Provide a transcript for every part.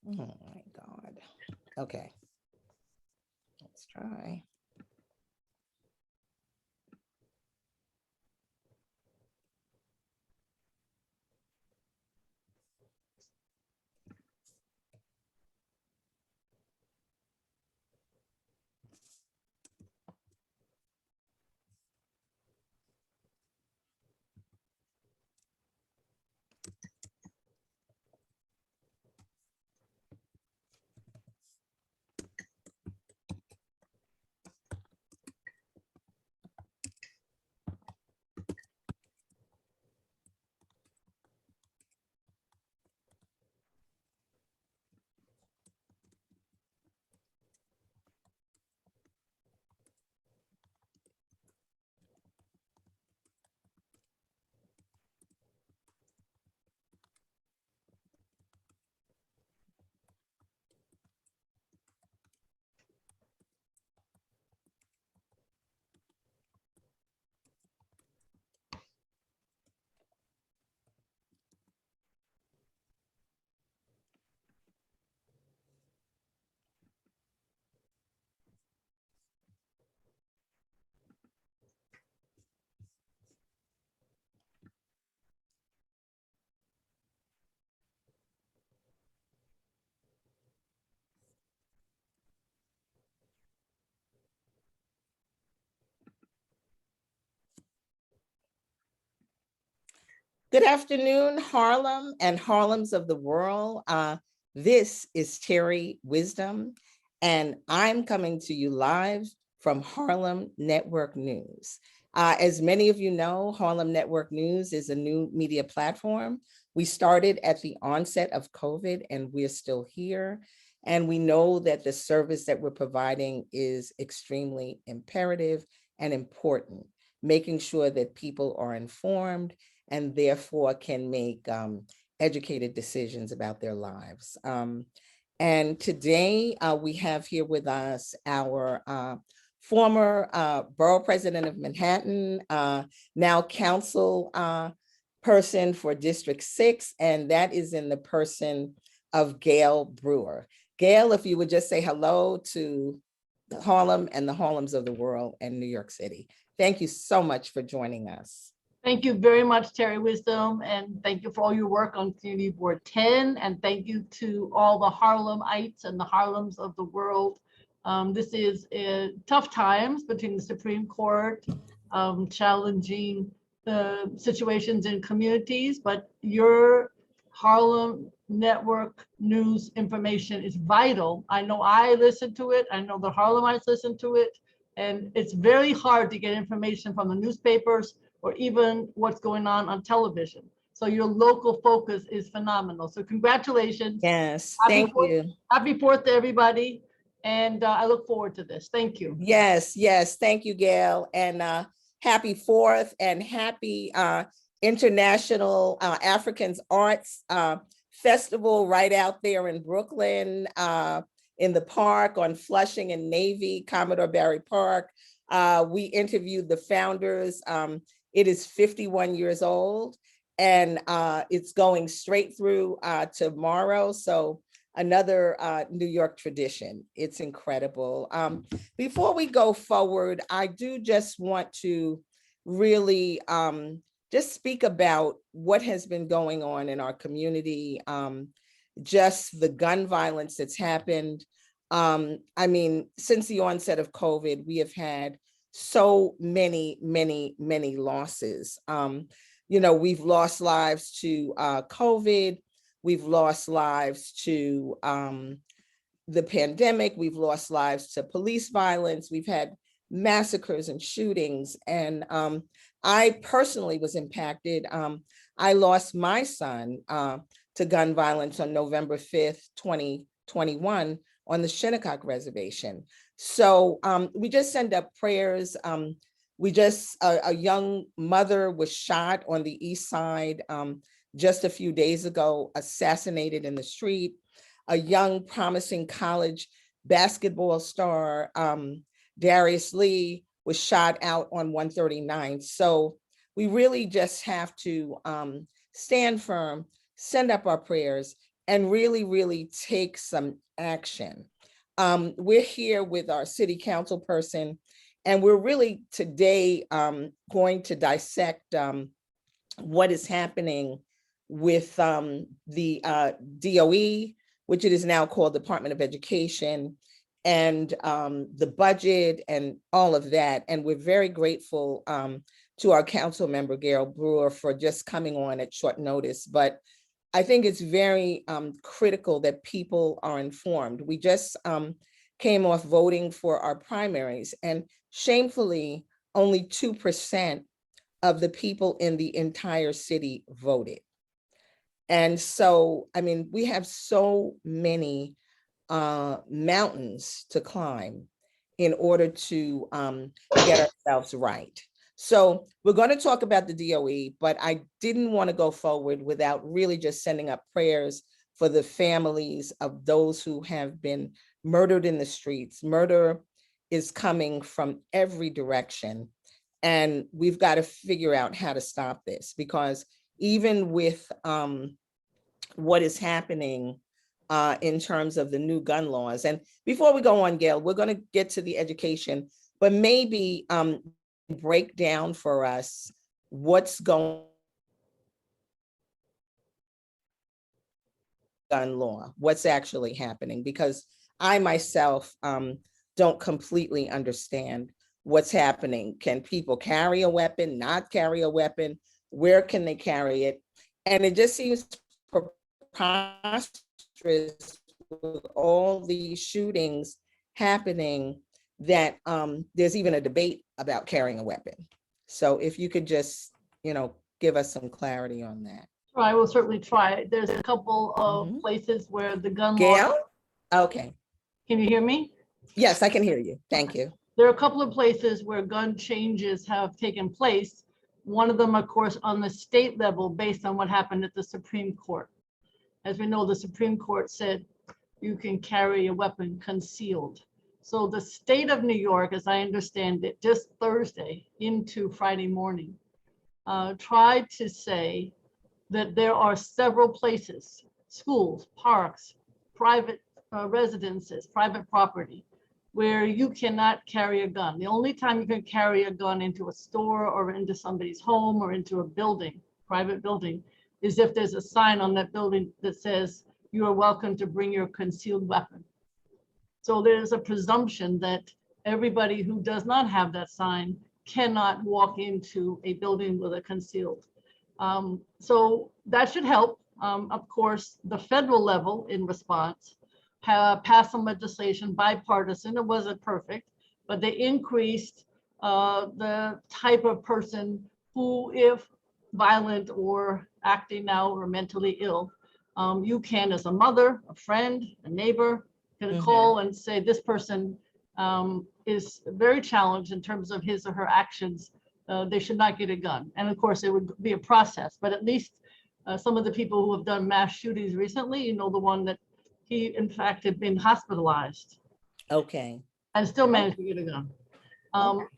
Oh my God. Okay, let's try. Good afternoon, Harlem and Harlems of the world. This is Terri Wisdom, and I'm coming to you live from Harlem Network News. As many of you know, Harlem Network News is a new media platform. We started at the onset of COVID, and we're still here. And we know that the service that we're providing is extremely imperative and important, making sure that people are informed and therefore can make educated decisions about their lives. And today we have here with us our former Borough President of Manhattan, now council person for District 6, and that is in the person of Gale Brewer. Gale, if you would just say hello to Harlem and the Harlems of the world and New York City. Thank you so much for joining us. Thank you very much, Terri Wisdom, and thank you for all your work on Community Board 10, and thank you to all the Harlemites and the Harlems of the world. This is tough times between the Supreme Court challenging the situations in communities, but your Harlem Network News information is vital. I know I listen to it. I know the Harlemites listen to it, and it's very hard to get information from the newspapers or even what's going on television. So your local focus is phenomenal. So congratulations. Yes, thank you. Happy 4th to everybody. And I look forward to this. Thank you. Yes, yes. Thank you, Gail. And happy 4th and happy International Africans Arts Festival right out there in Brooklyn, in the park on Flushing and Navy, Commodore Barry Park. We interviewed the founders. It is 51 years old, and it's going straight through tomorrow. So another New York tradition. It's incredible. Before we go forward, I do just want to really just speak about what has been going on in our community, just the gun violence that's happened. I mean, since the onset of COVID, we have had so many losses. You know, we've lost lives to COVID. We've lost lives to the pandemic. We've lost lives to police violence. We've had massacres and shootings. And I personally was impacted. I lost my son to gun violence on November 5th, 2021 on the Shinnecock Reservation. So we just send up prayers. A young mother was shot on the East Side just a few days ago, assassinated in the street. A young promising college basketball star, Darius Lee, was shot out on 139. So we really just have to stand firm, send up our prayers, and really, really take some action. We're here with our city council person, and we're really today going to dissect what is happening with the DOE, which it is now called Department of Education, and the budget and all of that. And we're very grateful to our council member, Gale Brewer, for just coming on at short notice. But I think it's very critical that people are informed. We just came off voting for our primaries, and shamefully, only 2% of the people in the entire city voted. And so, I mean, we have so many mountains to climb in order to get ourselves right. So we're going to talk about the DOE, but I didn't want to go forward without really just sending up prayers for the families of those who have been murdered in the streets. Murder is coming from every direction, and we've got to figure out how to stop this, because even with what is happening in terms of the new gun laws. And before we go on, Gail, we're going to get to the education, but maybe break down for us what's going on gun law, what's actually happening, because I myself don't completely understand what's happening. Can people carry a weapon, not carry a weapon? Where can they carry it? And it just seems preposterous with all these shootings happening that there's even a debate about carrying a weapon. So if you could just, give us some clarity on that. I will certainly try. There's a couple of places where the gun law. Gail? Okay. Can you hear me? Yes, I can hear you. Thank you. There are a couple of places where gun changes have taken place. One of them, of course, on the state level, based on what happened at the Supreme Court. As we know, the Supreme Court said you can carry a weapon concealed. So the state of New York, as I understand it, just Thursday into Friday morning, tried to say that there are several places, schools, parks, private residences, private property, where you cannot carry a gun. The only time you can carry a gun into a store or into somebody's home or into a building, private building, is if there's a sign on that building that says you are welcome to bring your concealed weapon. So there's a presumption that everybody who does not have that sign cannot walk into a building with a concealed. So that should help. Of course, the federal level in response passed some legislation, bipartisan. It wasn't perfect, but they increased the type of person who, if violent or acting out or mentally ill, you can, as a mother, a friend, a neighbor, can call and say this person is very challenged in terms of his or her actions. They should not get a gun. And of course, it would be a process, but at least some of the people who have done mass shootings recently, the one that he, in fact, had been hospitalized. Okay. And still managed to get a gun.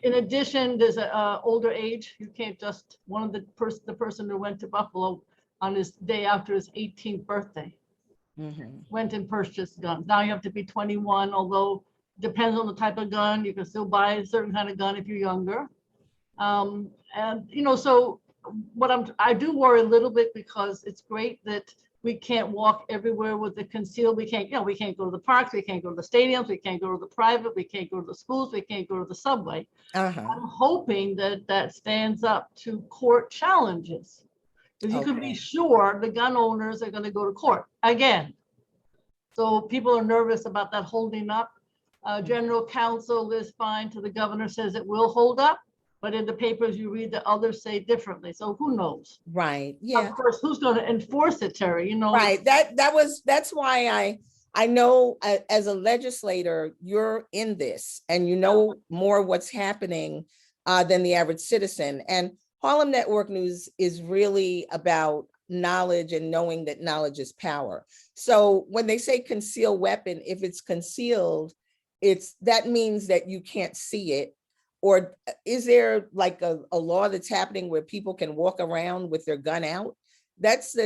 In addition, there's an older age. You can't just, one of the person who went to Buffalo on his day after his 18th birthday, went and purchased guns. Now you have to be 21, although depends on the type of gun. You can still buy a certain kind of gun if you're younger. And so what I do worry a little bit, because it's great that we can't walk everywhere with the concealed. We can't go to the parks, we can't go to the stadiums, we can't go to the private, we can't go to the schools, we can't go to the subway. I'm hoping that stands up to court challenges, because you can be sure the gun owners are going to go to court again. So people are nervous about that holding up. General Counsel Liz Fine to the governor says it will hold up, but in the papers you read that others say differently. So who knows? Right. Yeah. Of course, who's going to enforce it, Terry? Right. That's why I know as a legislator, you're in this and you know more what's happening than the average citizen. And Harlem Network News is really about knowledge and knowing that knowledge is power. So when they say concealed weapon, if it's concealed, that means that you can't see it. Or is there like a law that's happening where people can walk around with their gun out? That's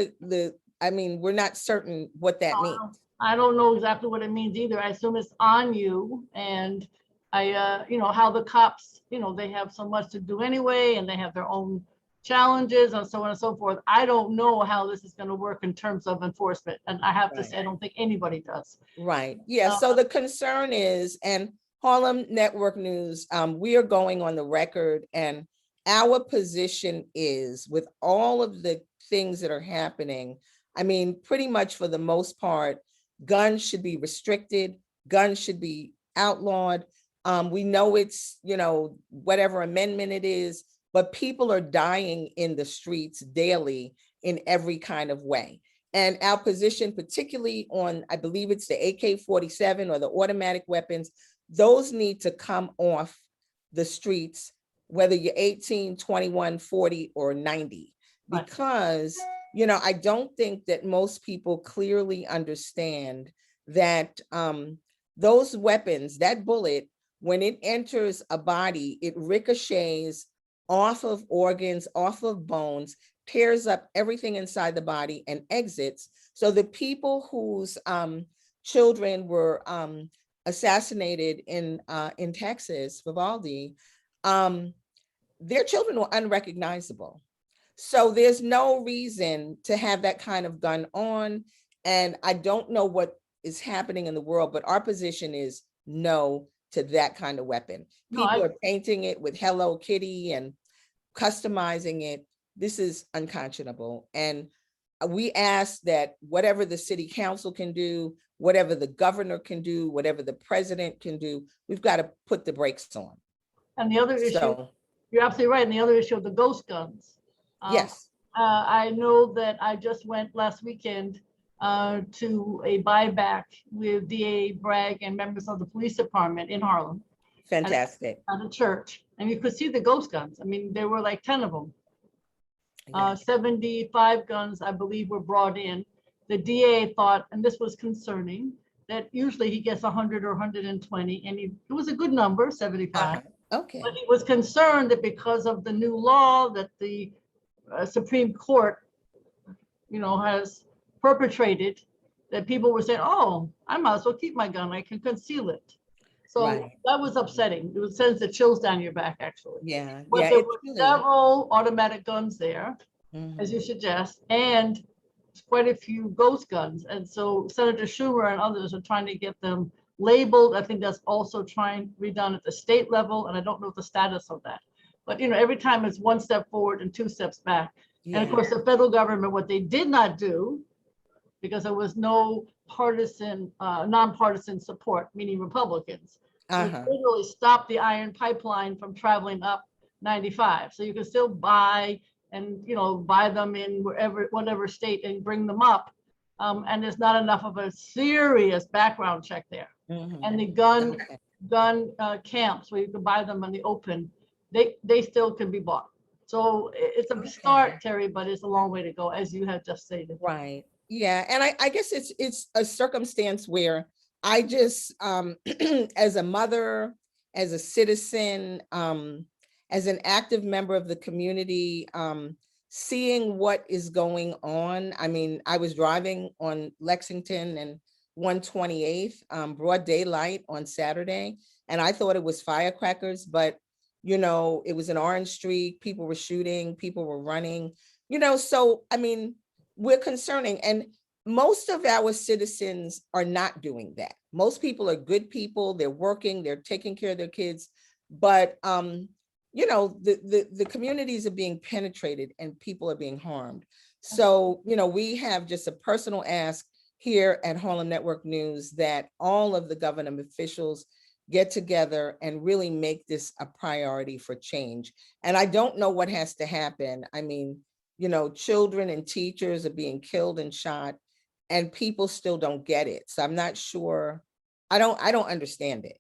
I mean, we're not certain what that means. I don't know exactly what it means either. I assume it's on you, and you know, how the cops, you know, they have so much to do anyway, and they have their own challenges and so on and so forth. I don't know how this is going to work in terms of enforcement. And I have to say, I don't think anybody does. Right. Yeah. So the concern is, and Harlem Network News, we are going on the record, and our position is, with all of the things that are happening, I mean, pretty much for the most part, guns should be restricted, guns should be outlawed. We know it's, you know, whatever amendment it is, but people are dying in the streets daily in every kind of way. And our position, particularly on, I believe it's the AK-47 or the automatic weapons, those need to come off the streets, whether you're 18, 21, 40, or 90, because, you know, I don't think that most people clearly understand that those weapons, that bullet, when it enters a body, it ricochets off of organs, off of bones, tears up everything inside the body and exits. So the people whose children were assassinated in Texas, Vivaldi, their children were unrecognizable. So there's no reason to have that kind of gun on. And I don't know what is happening in the world, but our position is no to that kind of weapon. People are painting it with Hello Kitty and customizing it. This is unconscionable. And we ask that whatever the city council can do, whatever the governor can do, whatever the president can do, we've got to put the brakes on. And the other issue, you're absolutely right. And the other issue of the ghost guns. Yes. I know that I just went last weekend to a buyback with DA Bragg and members of the police department in Harlem. Fantastic. At a church, and you could see the ghost guns. I mean, there were like 10 of them. 75 guns, I believe, were brought in. The DA thought, and this was concerning, that usually he gets 100 or 120, and it was a good number, 75. Okay. But he was concerned that because of the new law that the Supreme Court, you know, has perpetrated, that people were saying, oh, I might as well keep my gun, I can conceal it. So that was upsetting. It sends the chills down your back, actually. Yeah. But there were several automatic guns there, as you suggest, and quite a few ghost guns. And so Senator Schumer and others are trying to get them labeled. I think that's also trying to be done at the state level, and I don't know the status of that. But, you know, every time it's one step forward and two steps back. Yeah. And of course, the federal government, what they did not do, because there was no partisan, nonpartisan support, meaning Republicans, literally stopped the iron pipeline from traveling up 95. So you can still buy and, you know, buy them in whatever state and bring them up. And there's not enough of a serious background check there. And the gun camps where you can buy them in the open, they still can be bought. So it's a start, Terry, but it's a long way to go, as you have just stated. Right. Yeah. And I guess it's a circumstance where I just, as a mother, as a citizen, as an active member of the community, seeing what is going on. I mean, I was driving on Lexington and 128th, broad daylight on Saturday, and I thought it was firecrackers, but, you know, it was an orange streak. People were shooting, people were running, you know, so, I mean, we're concerning. And most of our citizens are not doing that. Most people are good people. They're working, they're taking care of their kids, but, you know, the communities are being penetrated and people are being harmed. So, you know, we have just a personal ask here at Harlem Network News that all of the government officials get together and really make this a priority for change. And I don't know what has to happen. I mean, you know, children and teachers are being killed and shot, and people still don't get it. So I'm not sure. I don't understand it,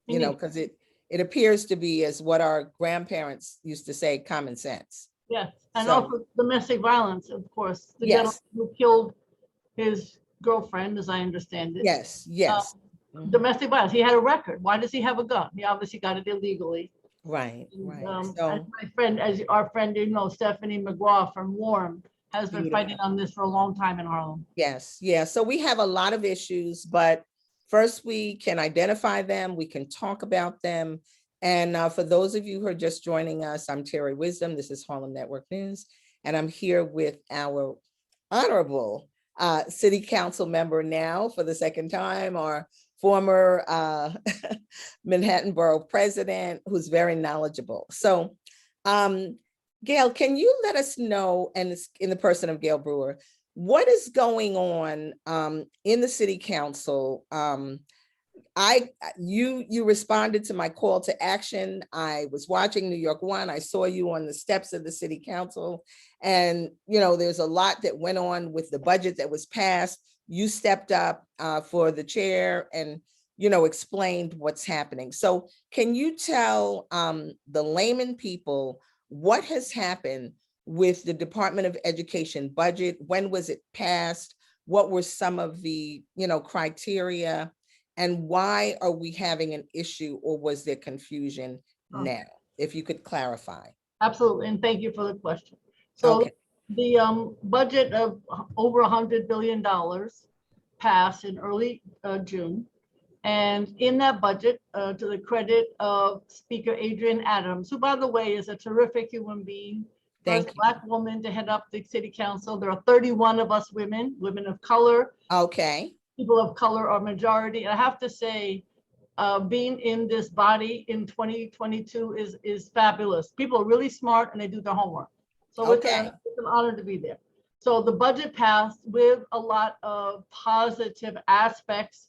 you know, because it appears to be, as what our grandparents used to say, common sense. Yes, and also domestic violence, of course. The gentleman who killed his girlfriend, as I understand it. Yes. Domestic violence. He had a record. Why does he have a gun? He obviously got it illegally. Right. As my friend, as our friend, you know, Stephanie McGraw from Warren, has been Beautiful. fighting on this for a long time in Harlem. Yes, yeah. So we have a lot of issues, but first we can identify them, we can talk about them. And for those of you who are just joining us, I'm Terri Wisdom. This is Harlem Network News, and I'm here with our honorable city council member now for the second time, our former Manhattan Borough President, who's very knowledgeable. So Gale, can you let us know, and it's in the person of Gale Brewer, what is going on in the city council? You responded to my call to action. I was watching New York One. I saw you on the steps of the city council, and there's a lot that went on with the budget that was passed. You stepped up for the chair and explained what's happening. So can you tell the layman people what has happened with the Department of Education budget? When was it passed? What were some of the criteria? And why are we having an issue, or was there confusion now? If you could clarify. Absolutely, and thank you for the question. So the budget of over $100 billion passed in early June. And in that budget, to the credit of Speaker Adrienne Adams, who, by the way, is a terrific human being, first Black woman to head up the city council. There are 31 of us women of color. Okay. People of color are majority. And I have to say, being in this body in 2022 is fabulous. People are really smart and they do their homework. So it's an honor to be there. So the budget passed with a lot of positive aspects.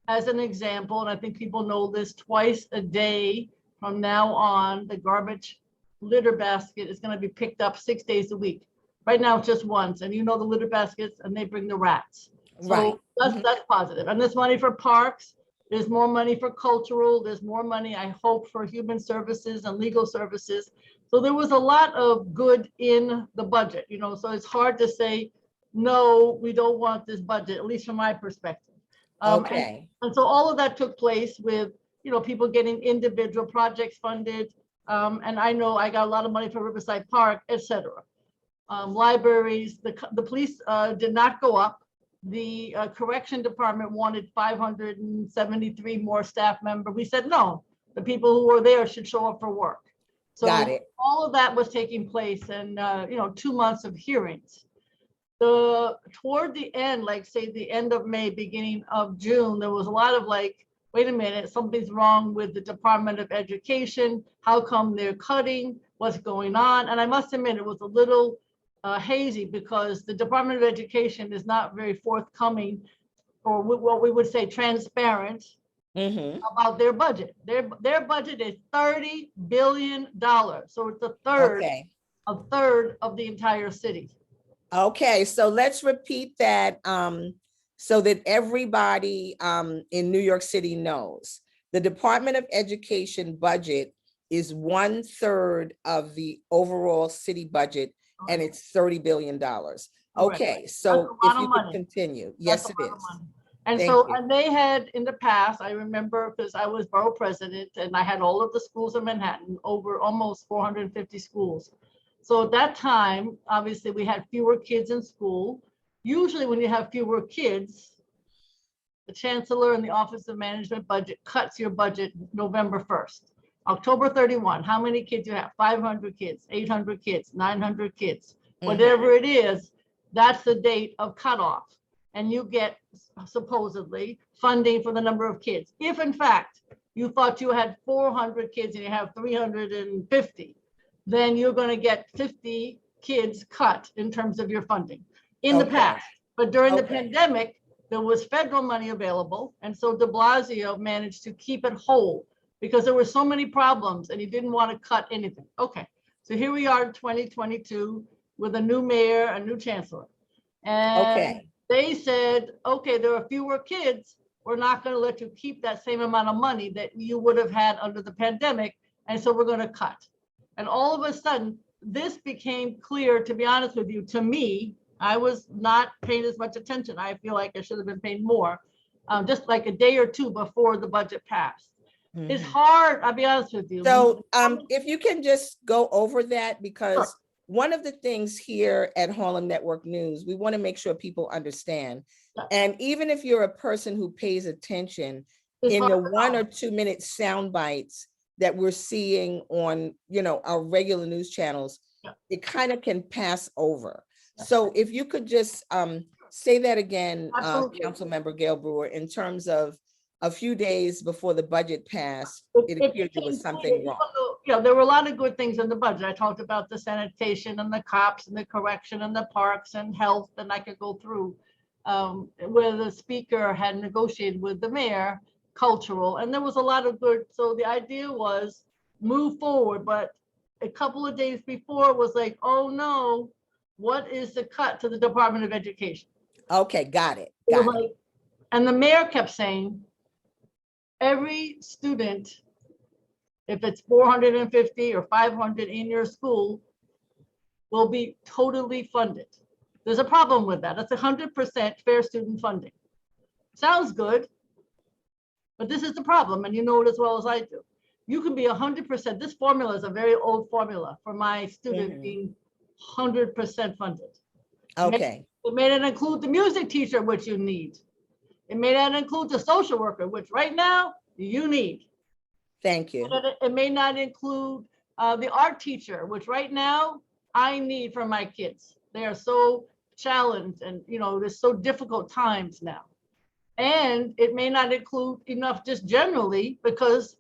As an example, and I think people know this, twice a day from now on, the garbage litter basket is going to be picked up 6 days a week. Right now, it's just once, and the litter baskets, and they bring the rats. So that's positive. And there's money for parks. There's more money for cultural. There's more money, I hope, for human services and legal services. So there was a lot of good in the budget, so it's hard to say, no, we don't want this budget, at least from my perspective. And so all of that took place with, people getting individual projects funded. And I know I got a lot of money for Riverside Park, etc. Libraries, the police did not go up. The correction department wanted 573 more staff members. We said, no, the people who were there should show up for work. So all of that was taking place, and 2 months of hearings. Toward the end, like say the end of May, beginning of June, there was a lot of wait a minute, something's wrong with the Department of Education. How come they're cutting? What's going on? And I must admit, it was a little hazy because the Department of Education is not very forthcoming, or what we would say transparent about their budget. Their budget is $30 billion. So it's a third of the entire city. Okay, so let's repeat that so that everybody in New York City knows. The Department of Education budget is 1/3 of the overall city budget, and it's $30 billion. Okay, so if you could continue. Yes, it is. And and they had in the past, I remember, because I was borough president and I had all of the schools in Manhattan, over almost 450 schools. So at that time, obviously, we had fewer kids in school. Usually when you have fewer kids, the chancellor and the Office of Management Budget cuts your budget November 1st. October 31, how many kids you have? 500 kids, 800 kids, 900 kids, whatever it is, that's the date of cutoff. And you get supposedly funding for the number of kids. If in fact you thought you had 400 kids and you have 350, then you're going to get 50 kids cut in terms of your funding in the past. But during the pandemic, there was federal money available. And so de Blasio managed to keep it whole because there were so many problems and he didn't want to cut anything. Okay, so here we are in 2022 with a new mayor, a new chancellor. And they said, okay, there are fewer kids. We're not going to let you keep that same amount of money that you would have had under the pandemic. And so we're going to cut. And all of a sudden, this became clear, to be honest with you, to me. I was not paying as much attention. I feel like I should have been paying more, just like a day or two before the budget passed. It's hard, I'll be honest with you. So if you can just go over that, because one of the things here at Harlem Network News, we want to make sure people understand. And even if you're a person who pays attention, in the 1 or 2 minute sound bites that we're seeing on, our regular news channels, it kind of can pass over. So if you could just say that again, Councilmember Gale Brewer, in terms of a few days before the budget passed, it appeared there was something wrong. There were a lot of good things in the budget. I talked about the sanitation and the cops and the correction and the parks and health, and I could go through where the speaker had negotiated with the mayor, cultural, and there was a lot of good. So the idea was move forward, but a couple of days before it was like, oh no, what is the cut to the Department of Education? Okay, got it. And the mayor kept saying, every student, if it's 450 or 500 in your school, will be totally funded. There's a problem with that. That's 100% fair student funding. Sounds good, but this is the problem, and you know it as well as I do. You can be 100%. This formula is a very old formula for my student being 100% funded. Okay. It may not include the music teacher, which you need. It may not include the social worker, which right now you need. Thank you. It may not include the art teacher, which right now I need for my kids. They are so challenged, and there's so difficult times now. And it may not include enough just generally because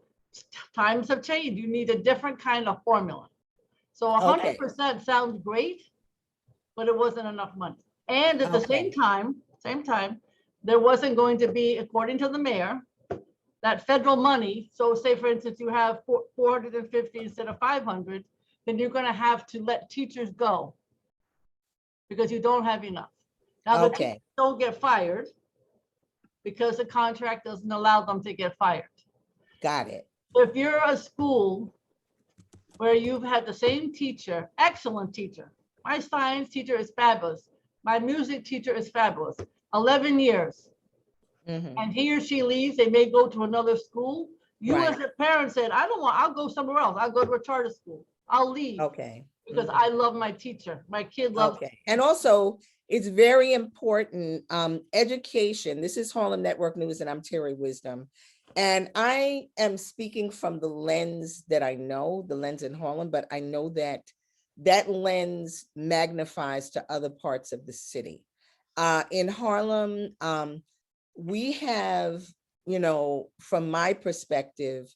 times have changed. You need a different kind of formula. So 100% sounds great, but it wasn't enough money. And at the same time, there wasn't going to be, according to the mayor, that federal money. So say, for instance, you have 450 instead of 500, then you're going to have to let teachers go because you don't have enough. Now, the teachers don't get fired because the contract doesn't allow them to get fired. Got it. If you're a school where you've had the same teacher, excellent teacher, my science teacher is fabulous, my music teacher is fabulous, 11 years, and he or she leaves, they may go to another school. You as a parent said, I don't want, I'll go somewhere else. I'll go to a charter school. I'll leave. Because I love my teacher. My kid loves. And also, it's very important, education. This is Harlem Network News, and I'm Terri Wisdom. And I am speaking from the lens that I know, the lens in Harlem, but I know that that lens magnifies to other parts of the city. In Harlem, we have, from my perspective,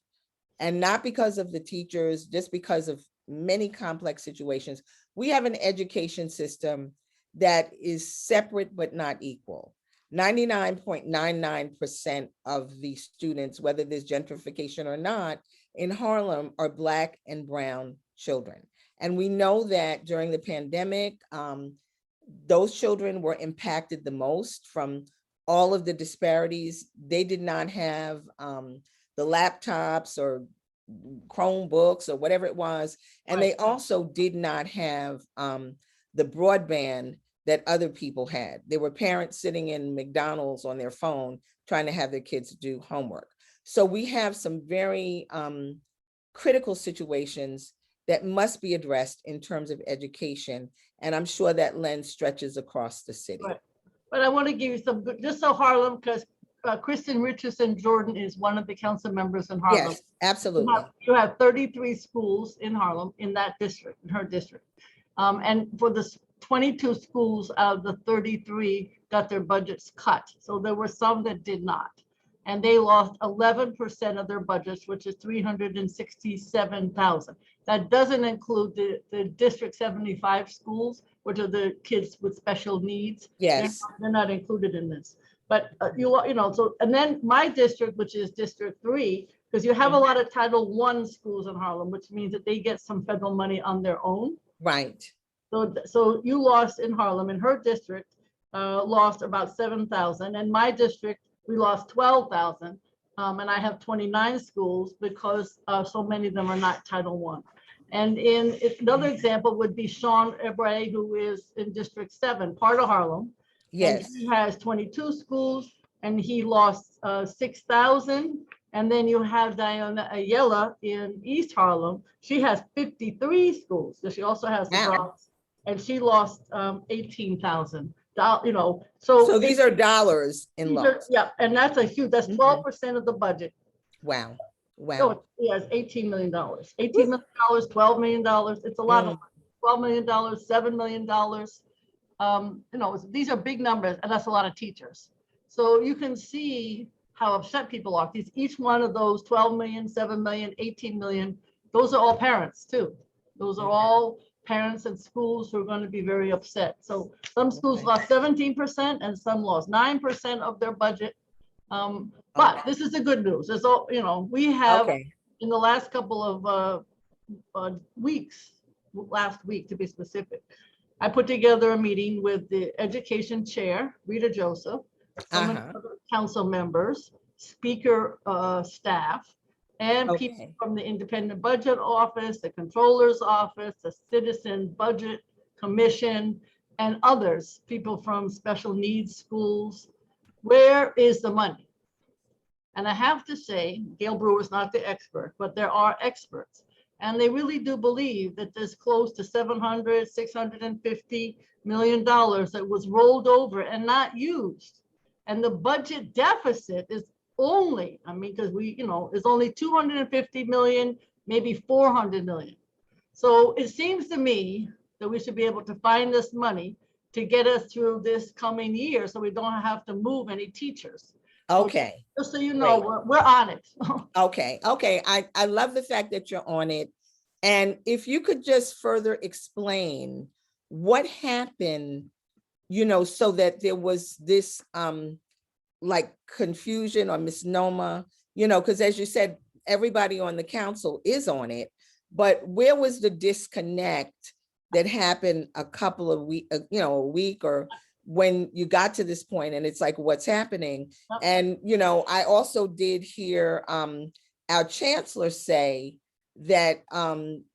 and not because of the teachers, just because of many complex situations, we have an education system that is separate but not equal. 99.99% of the students, whether there's gentrification or not, in Harlem are Black and brown children. And we know that during the pandemic, those children were impacted the most from all of the disparities. They did not have the laptops or Chromebooks or whatever it was. And they also did not have the broadband that other people had. There were parents sitting in McDonald's on their phone trying to have their kids do homework. So we have some very critical situations that must be addressed in terms of education. And I'm sure that lens stretches across the city. But I want to give you some good, just so Harlem, because Kristen Richardson Jordan is one of the council members in Harlem. Yes, absolutely. You have 33 schools in Harlem in that district, in her district. And for the 22 schools out of the 33 got their budgets cut. So there were some that did not. And they lost 11% of their budgets, which is $367,000. That doesn't include the District 75 schools, which are the kids with special needs. Yes. They're not included in this. But so, and then my district, which is District 3, because you have a lot of Title I schools in Harlem, which means that they get some federal money on their own. Right. So you lost in Harlem, in her district, lost about 7,000. And my district, we lost 12,000. And I have 29 schools because so many of them are not Title I. And another example would be Sean Ebre, who is in District 7, part of Harlem. Yes. And he has 22 schools and he lost 6,000. And then you have Diana Ayala in East Harlem. She has 53 schools. So she also has the Wow. Bronx, and she lost 18,000. So these are dollars in loss. Yeah, and that's that's 12% of the budget. Wow. Wow. So yeah, it's $18 million. $18 million, $12 million. It's a lot of money. $12 million, $7 million. These are big numbers, and that's a lot of teachers. So you can see how upset people are. Each one of those 12 million, 7 million, 18 million, those are all parents too. Those are all parents and schools who are going to be very upset. So some schools lost 17% and some lost 9% of their budget. But this is the good news. It's all, we have in the last couple of weeks, last week to be specific, I put together a meeting with the education chair, Rita Joseph, some of the other council members, speaker staff, and people from the Independent Budget Office, the Controller's Office, the Citizen Budget Commission, and others, people from special needs schools. Where is the money? And I have to say, Gale Brewer is not the expert, but there are experts. And they really do believe that there's close to $650 million that was rolled over and not used. And the budget deficit is only, because is only 250 million, maybe 400 million. So it seems to me that we should be able to find this money to get us through this coming year so we don't have to move any teachers. Okay. Just so you know, we're on it. Okay. I love the fact that you're on it. And if you could just further explain what happened, so that there was this like confusion or misnomer, because as you said, everybody on the council is on it, but where was the disconnect that happened a couple of weeks, a week, or when you got to this point and it's like, what's happening? And, I also did hear our chancellor say that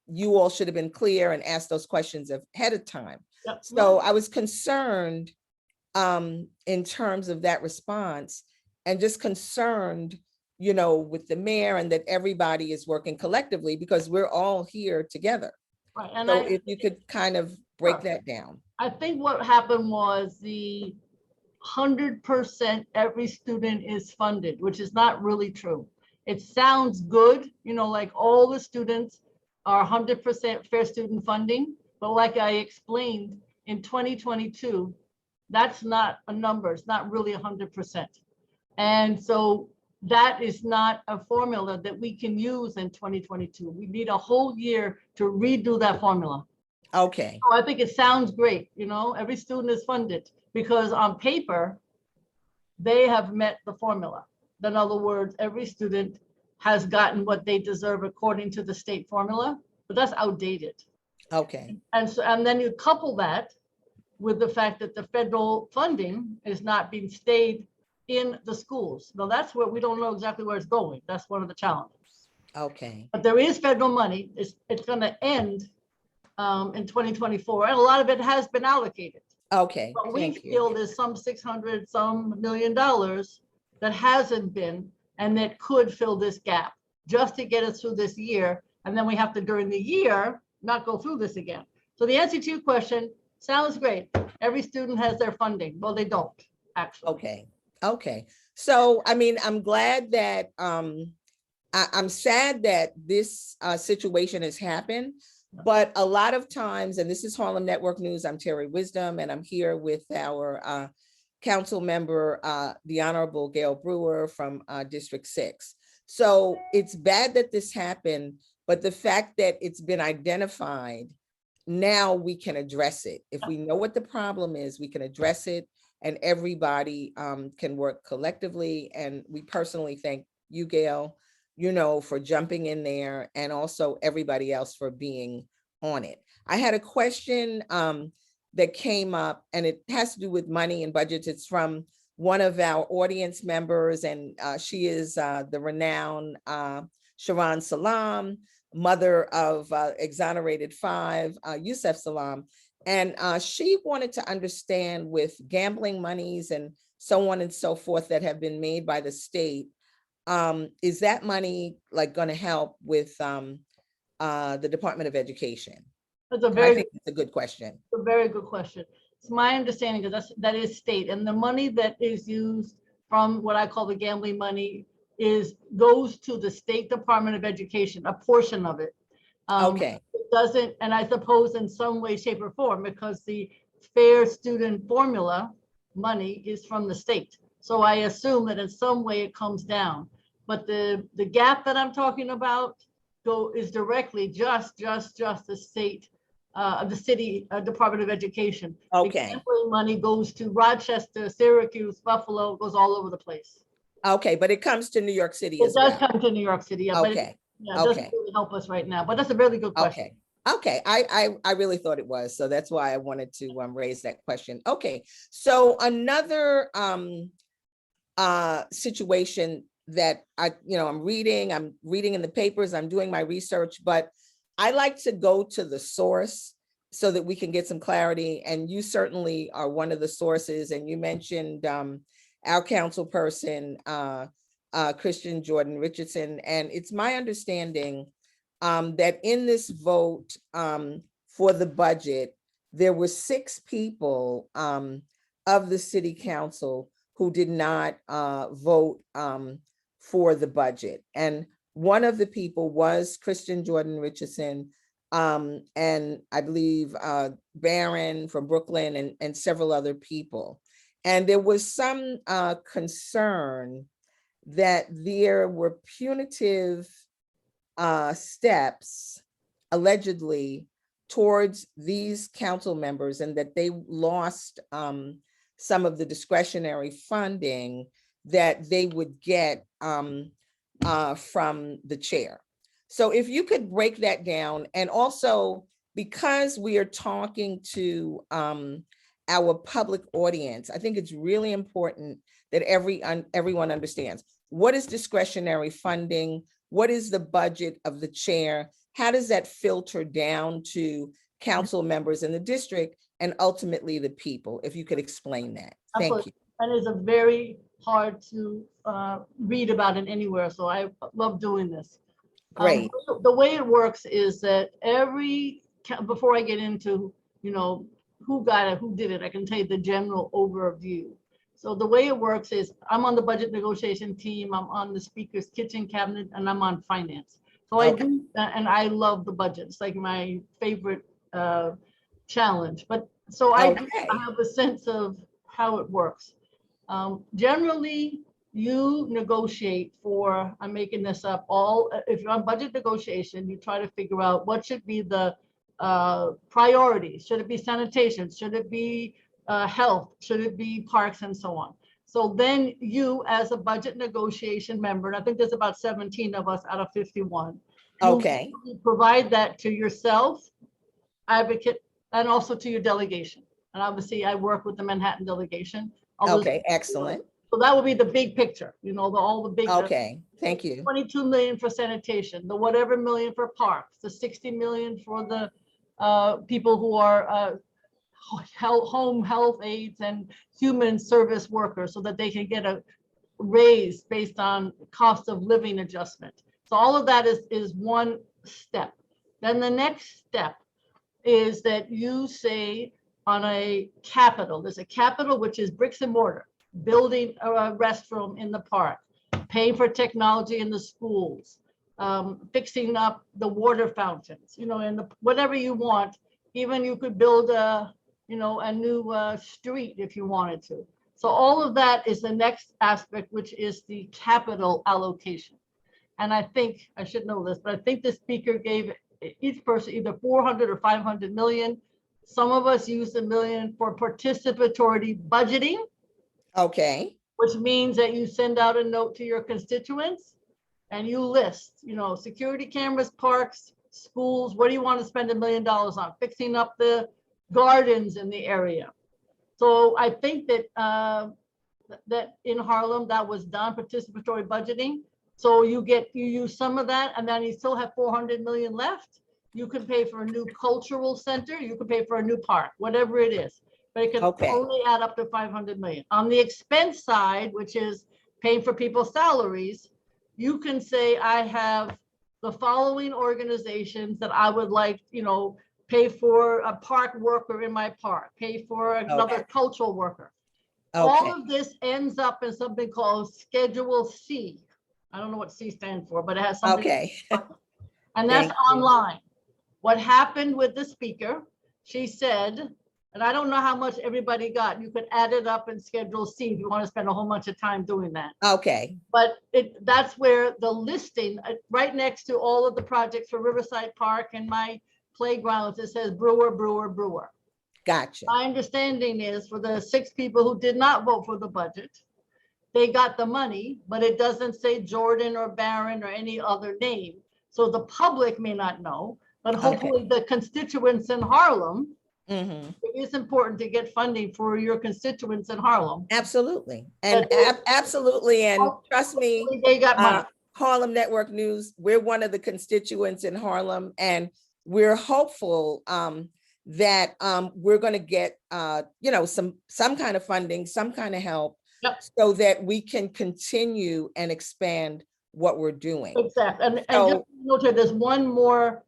you all should have been clear and asked those questions ahead of time. So I was concerned in terms of that response, and just concerned, with the mayor, and that everybody is working collectively because we're all here together. Right. And so if you could kind of break that down. I think what happened was the 100% every student is funded, which is not really true. It sounds good, like all the students are 100% fair student funding, but like I explained, in 2022, that's not a number. It's not really 100%. And so that is not a formula that we can use in 2022. We need a whole year to redo that formula. Okay. So I think it sounds great, every student is funded, because on paper, they have met the formula. In other words, every student has gotten what they deserve according to the state formula, but that's outdated. Okay. And then you couple that with the fact that the federal funding is not being stayed in the schools. Now that's where we don't know exactly where it's going. That's one of the challenges. Okay. But there is federal money. It's going to end in 2024, and a lot of it has been allocated. Okay. But we feel there's some $600 million that hasn't been, and that could fill this gap just to get us through this year. And then we have to, during the year, not go through this again. So the answer to your question sounds great. Every student has their funding. Well, they don't actually. Okay. So, I'm glad that, I'm sad that this situation has happened, but a lot of times, and this is Harlem Network News, I'm Terri Wisdom, and I'm here with our council member, the Honorable Gale Brewer from District 6. So it's bad that this happened, but the fact that it's been identified, now we can address it. If we know what the problem is, we can address it, and everybody can work collectively. And we personally thank you, Gale, for jumping in there, and also everybody else for being on it. I had a question that came up, and it has to do with money and budgets. It's from one of our audience members, and she is the renowned Sharon Salam, mother of exonerated 5, Yusef Salam. And she wanted to understand, with gambling monies and so on and so forth that have been made by the state, is that money like going to help with the Department of Education? That's a And I very, think it's a good question. a very good question. It's my understanding that is state, and the money that is used from what I call the gambling money goes to the State Department of Education, a portion of it. Okay, It doesn't, and I suppose in some way, shape, or form, because the fair student formula money is from the state. So I assume that in some way it comes down. But the gap that I'm talking about is directly just the state, the city Department of Education. okay, The gambling money goes to Rochester, Syracuse, Buffalo, goes all over the place. okay, but it comes to New York City It as does well. come to New York City, yeah, but Okay, yeah, it doesn't okay, really help us right now. But that's a really good question. okay. Okay, I really thought it was, so that's why I wanted to raise that question. Okay, so another situation that I'm reading in the papers, I'm doing my research, but I like to go to the source so that we can get some clarity. And you certainly are one of the sources. And you mentioned our council person, Christian Jordan Richardson. And it's my understanding that in this vote for the budget, there were 6 people of the city council who did not vote for the budget. And one of the people was Christian Jordan Richardson, and I believe Barron from Brooklyn and several other people. And there was some concern that there were punitive steps allegedly towards these council members, and that they lost some of the discretionary funding that they would get from the chair. So if you could break that down, and also because we are talking to our public audience, I think it's really important that everyone understands what is discretionary funding, what is the budget of the chair, how does that filter down to council members in the district and ultimately the people, if you could explain that. Thank you. That is a very hard to read about it anywhere, so I love doing this. Great. The way it works is that before I get into, who got it, who did it, I can tell you the general overview. So the way it works is I'm on the budget negotiation team, I'm on the speaker's kitchen cabinet, and I'm on finance. So I do, and I love the budget. It's like my favorite challenge. But so I have a sense of how it works. Generally, you negotiate for, I'm making this up, if you're on budget negotiation, you try to figure out what should be the priorities. Should it be sanitation? Should it be health? Should it be parks and so on? So then you, as a budget negotiation member, and I think there's about 17 of us out of 51. Okay. You provide that to yourself, advocate, and also to your delegation. And obviously I work with the Manhattan delegation. Okay, excellent. So that would be the big picture, all the big. Okay, thank you. 22 million for sanitation, the whatever million for parks, the 60 million for the people who are home health aides and human service workers, so that they can get a raise based on cost of living adjustment. So all of that is one step. Then the next step is that you say on a capital, there's a capital which is bricks and mortar, building a restroom in the park, paying for technology in the schools, fixing up the water fountains, and whatever you want. Even you could build a new street if you wanted to. So all of that is the next aspect, which is the capital allocation. And I think, I should know this, but I think the speaker gave each person either 400 or 500 million. Some of us use $1 million for participatory budgeting. Okay. Which means that you send out a note to your constituents and you list, security cameras, parks, schools. What do you want to spend $1 million on? Fixing up the gardens in the area. So I think that that in Harlem that was done, participatory budgeting. So you use some of that, and then you still have 400 million left. You can pay for a new cultural center. You can pay for a new park, whatever it is. But it can only add up to 500 million. On the expense side, which is paying for people's salaries, you can say, I have the following organizations that I would like, pay for a park worker in my park, pay for another cultural worker. All Okay, of this ends up in something called Schedule C. I don't know what C stands for, but it has something. okay. And that's Thank you. online. What happened with the speaker, she said, and I don't know how much everybody got. You could add it up in Schedule C if you want to spend a whole bunch of time doing that. Okay, But that's where the listing, right next to all of the projects for Riverside Park and my playgrounds, it says Brewer, Brewer, Brewer. gotcha. My understanding is for the 6 people who did not vote for the budget, they got the money, but it doesn't say Jordan or Barron or any other name. So the public may not know, but hopefully the constituents in Harlem, Mhm. it is important to get funding for your constituents in Harlem. Absolutely. And That absolutely. And trust me, hopefully they got money. Harlem Network News, we're one of the constituents in Harlem, and we're hopeful that we're going to get some kind of funding, some kind of help, Yep. so that we can continue and expand what we're doing. Exactly. And just note, there's one more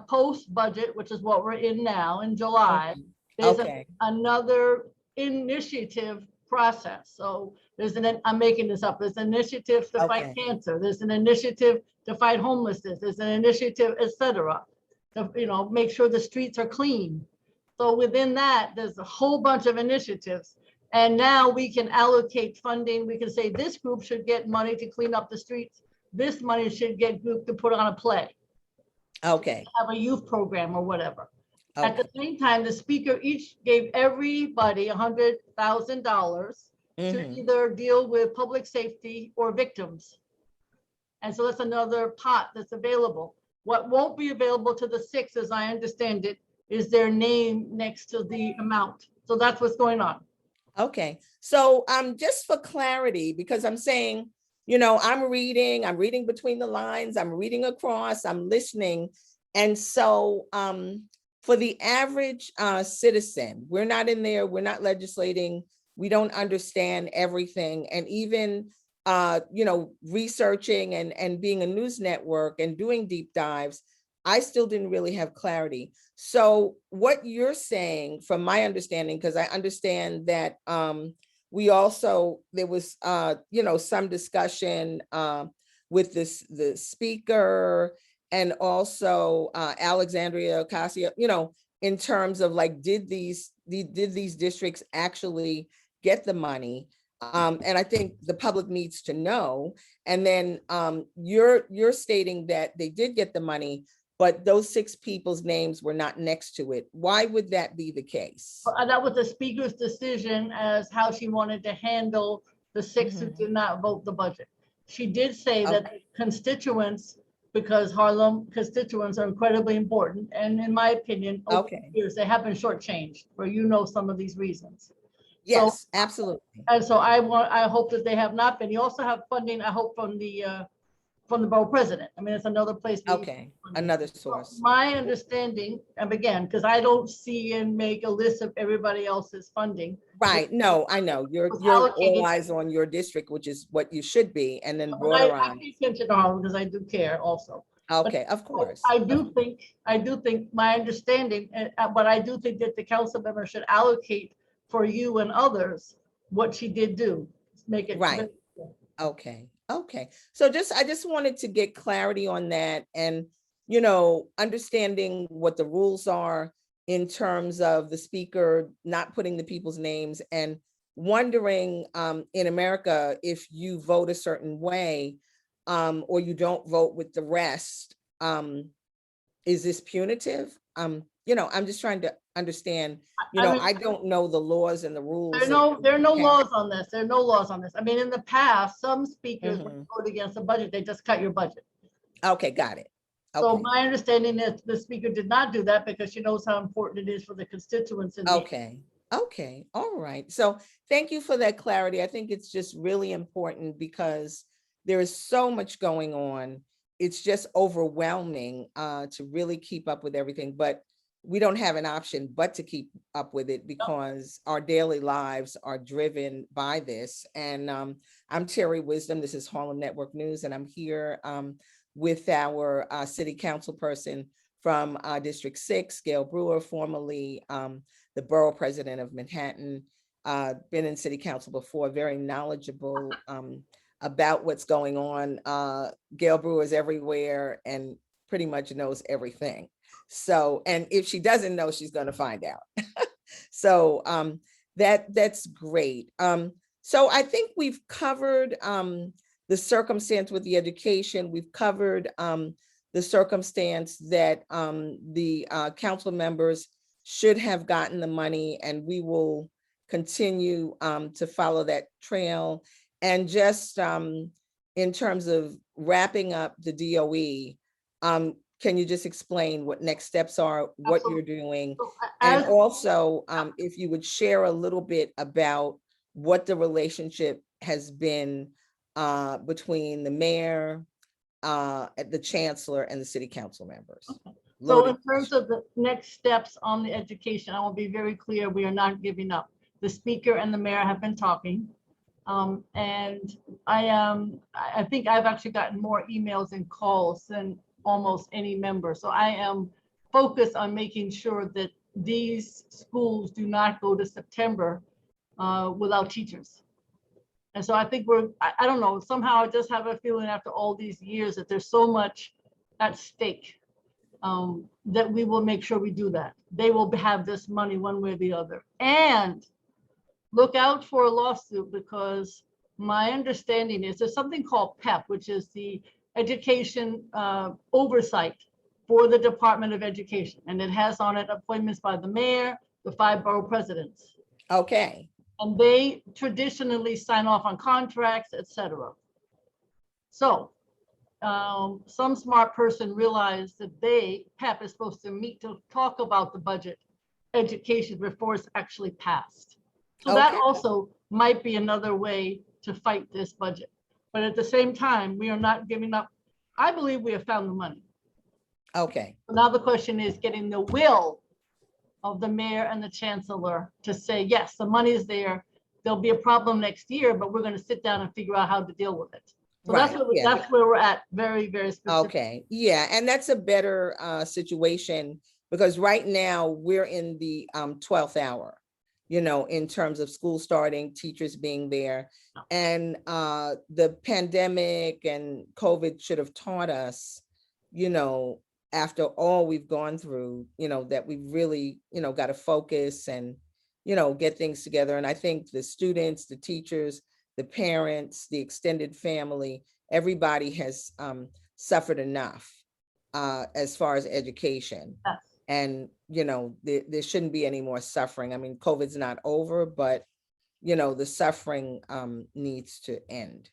post budget, which is what we're in now in July. There's another initiative process. So there's I'm making this up. There's initiatives to fight cancer. There's an initiative to fight homelessness. There's an initiative, etc. To make sure the streets are clean. So within that, there's a whole bunch of initiatives. And now we can allocate funding. We can say this group should get money to clean up the streets. This money should get group to put on a play. Okay. Have a youth program or whatever. Okay. At the same time, the speaker each gave everybody $100,000 to either deal with public safety or victims. And so that's another pot that's available. What won't be available to the 6, as I understand it, is their name next to the amount. So that's what's going on. Okay. So just for clarity, because I'm saying, I'm reading between the lines, I'm reading across, I'm listening. And so for the average citizen, we're not in there, we're not legislating, we don't understand everything. And even, researching and being a news network and doing deep dives, I still didn't really have clarity. So what you're saying, from my understanding, because I understand that there was some discussion with the speaker and also Alexandria Ocasio, in terms of like, did these districts actually get the money? And I think the public needs to know. And then you're stating that they did get the money, but those 6 people's names were not next to it. Why would that be the case? That was the speaker's decision as how she wanted to handle the 6 who did not vote the budget. She did say that constituents, because Harlem constituents are incredibly important, and in my opinion, over the years, they have been shortchanged, where some of these reasons. Yes, so, absolutely. And so I hope that they have not been. You also have funding, I hope, from the Borough President. I mean, it's another place. Another source. So my understanding, and again, because I don't see and make a list of everybody else's funding. Right. No, I know. You're all eyes on your district, which is what you should be, and then broader I pay attention to Harlem because I do care also. Okay, of course. I do think my understanding, but I do think that the council member should allocate for you and others what she did do. Make it right. Okay. So I just wanted to get clarity on that, and understanding what the rules are in terms of the speaker not putting the people's names, and wondering in America, if you vote a certain way or you don't vote with the rest, is this punitive? I'm just trying to understand. I don't know the laws and the rules. There are no laws on this. There are no laws on this. I mean, in the past, some speakers would vote against the budget. They just cut your budget. Okay, got it. Okay. So my understanding is the speaker did not do that because she knows how important it is for the constituents. Okay. All right. So thank you for that clarity. I think it's just really important because there is so much going on. It's just overwhelming to really keep up with everything. But we don't have an option but to keep up with it because our daily lives are driven by this. And I'm Terri Wisdom. This is Harlem Network News, and I'm here with our city council person from District 6, Gale Brewer, formerly the Borough President of Manhattan, been in city council before, very knowledgeable about what's going on. Gale Brewer is everywhere and pretty much knows everything. So, and if she doesn't know, she's going to find out. So that's great. So I think we've covered the circumstance with the education. We've covered the circumstance that the council members should have gotten the money, and we will continue to follow that trail. And just in terms of wrapping up the DOE, can you just explain what next steps are, what you're doing? And also, if you would share a little bit about what the relationship has been between the mayor, the chancellor, and the city council members. Okay. So in terms of the next steps on the education, I will be very clear, we are not giving up. The speaker and the mayor have been talking. And I think I've actually gotten more emails and calls than almost any member. So I am focused on making sure that these schools do not go to September without teachers. And so I think I don't know, somehow I just have a feeling after all these years that there's so much at stake that we will make sure we do that. They will have this money one way or the other. And look out for a lawsuit, because my understanding is there's something called PEP, which is the education oversight for the Department of Education. And it has on it appointments by the mayor, the 5 borough presidents. Okay. And they traditionally sign off on contracts, etc. So some smart person realized that PEP is supposed to meet to talk about the budget education before it's actually passed. So okay. That also might be another way to fight this budget. But at the same time, we are not giving up. I believe we have found the money. Okay. Now the question is getting the will of the mayor and the chancellor to say, yes, the money is there. There'll be a problem next year, but we're going to sit down and figure out how to deal with it. So right. That's where we're at. Very, very specific. Okay. Yeah. And that's a better situation, because right now we're in the 12th hour, you know, in terms of school starting, teachers being there. And the pandemic and COVID should have taught us, you know, after all we've gone through, you know, that we really, you know, got to focus and, you know, get things together. And I think the students, the teachers, the parents, the extended family, everybody has suffered enough as far as education. Yes. And, you know, there shouldn't be any more suffering. I mean, COVID's not over, but, you know, the suffering needs to end.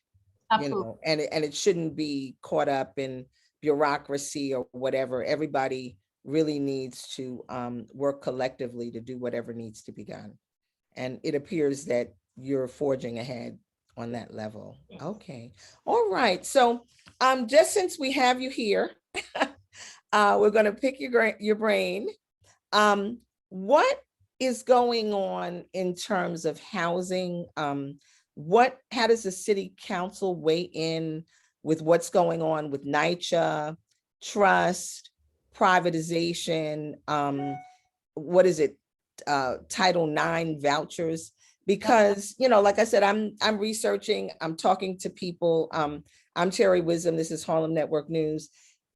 Absolutely. You know, and it shouldn't be caught up in bureaucracy or whatever. Everybody really needs to work collectively to do whatever needs to be done. And it appears that you're forging ahead on that level. Yes. Okay. All right. So just since we have you here, we're going to pick your brain. What is going on in terms of housing? How does the city council weigh in with what's going on with NYCHA, trust, privatization? What is it? Title IX vouchers? Because, you know, like I said, I'm researching, I'm talking to people. I'm Terri Wisdom. This is Harlem Network News.